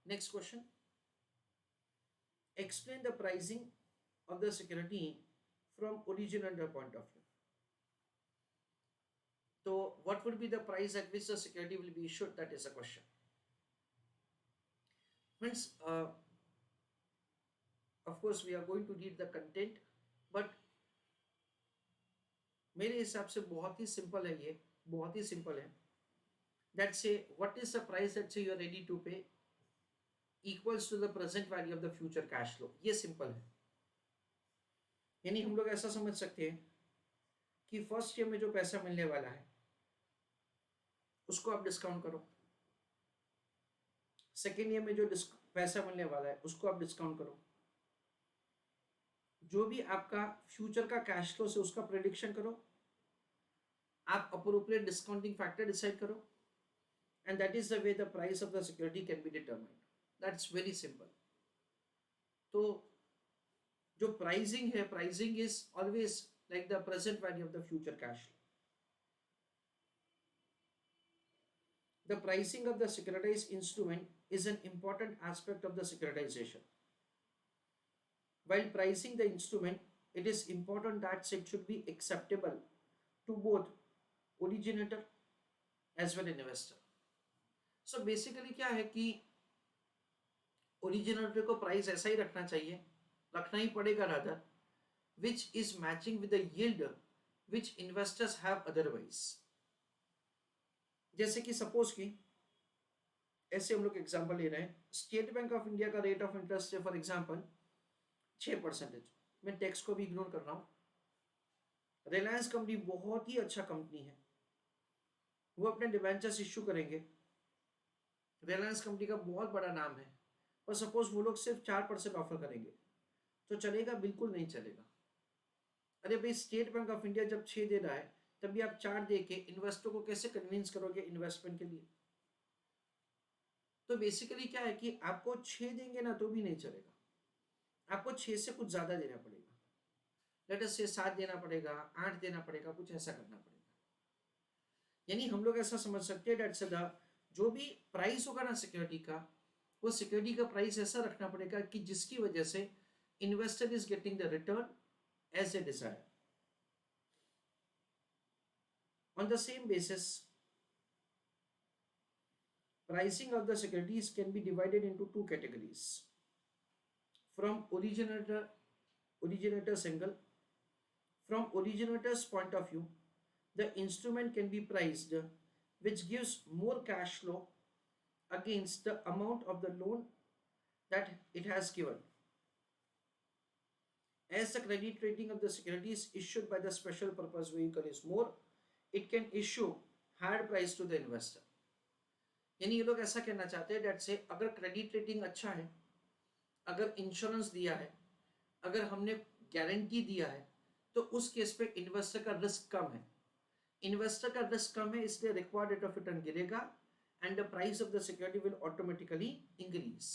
Next question. Explain the pricing of the security from originator point of view. So, what would be the price at which the security will be issued? That is a question. Friends, of course, we are going to read the content, but मेरे हिसाब से बहुत ही simple है ये, बहुत ही simple है. That say, what is the price that say you are ready to pay equals to the present value of the future cash flow. ये simple है. यानी हम लोग ऐसा समझ सकते हैं कि फर्स्ट ईयर में जो पैसा मिलने वाला है उसको आप डिस्काउंट करो, सेकेंड ईयर में जो पैसा मिलने वाला है उसको आप डिस्काउंट करो, जो भी आपका फ्यूचर का कैश फ्लो से उसका प्रेडिक्शन करो, आप अप्रोप्रिएट डिस्काउंटिंग फैक्टर डिसाइड करो, and that is the way the price of the security can be determined. That's very simple. तो जो प्राइसिंग है, pricing is always like the present value of the future cash flow. The pricing of the securitized instrument is an important aspect of the securitization. While pricing the instrument, it is important that it should be acceptable to both originator as well as investor. So basically क्या है कि originator को price ऐसा ही रखना चाहिए, रखना ही पड़ेगा rather, which is matching with the yield which investors have otherwise. जैसे कि सपोज कि ऐसे हम लोग एग्जांपल ले रहे हैं, स्टेट बैंक ऑफ इंडिया का रेट ऑफ इंटरेस्ट है फॉर एग्जांपल 6%. मैं टैक्स को भी इग्नोर कर रहा हूं. रिलायंस कंपनी बहुत ही अच्छा कंपनी है, वो अपने डिबेंचर्स इश्यू करेंगे, रिलायंस कंपनी का बहुत बड़ा नाम है, और सपोज वो लोग सिर्फ 4% ऑफर करेंगे, तो चलेगा? बिल्कुल नहीं चलेगा. अरे भाई, स्टेट बैंक ऑफ इंडिया जब 6 दे रहा है तब भी आप 4 दे के इन्वेस्टर को कैसे कन्विंस करोगे इन्वेस्टमेंट के लिए? तो बेसिकली क्या है कि आपको 6 देंगे ना तो भी नहीं चलेगा, आपको 6 से कुछ ज्यादा देना पड़ेगा. लेट अस से 7 देना पड़ेगा, 8 देना पड़ेगा, कुछ ऐसा करना पड़ेगा. यानी हम लोग ऐसा समझ सकते हैं डेट्स द जो भी प्राइस होगा ना सिक्योरिटी का, वो सिक्योरिटी का प्राइस ऐसा रखना पड़ेगा कि जिसकी वजह से investor is getting the return as a desire. On the same basis, pricing of the securities can be divided into two categories. From originator's angle, from originator's point of view, the instrument can be priced which gives more cash flow against the amount of the loan that it has given. As the credit rating of the securities issued by the special purpose vehicle is more, it can issue higher price to the investor. यानी ये लोग ऐसा कहना चाहते हैं date से अगर credit rating अच्छा है, अगर इंश्योरेंस दिया है, अगर हमने गारंटी दिया है, तो उस केस पे इन्वेस्टर का रिस्क कम है. इन्वेस्टर का रिस्क कम है, इसलिए रिक्वायर्ड रेट ऑफ रिटर्न गिरेगा and the price of the security will automatically increase.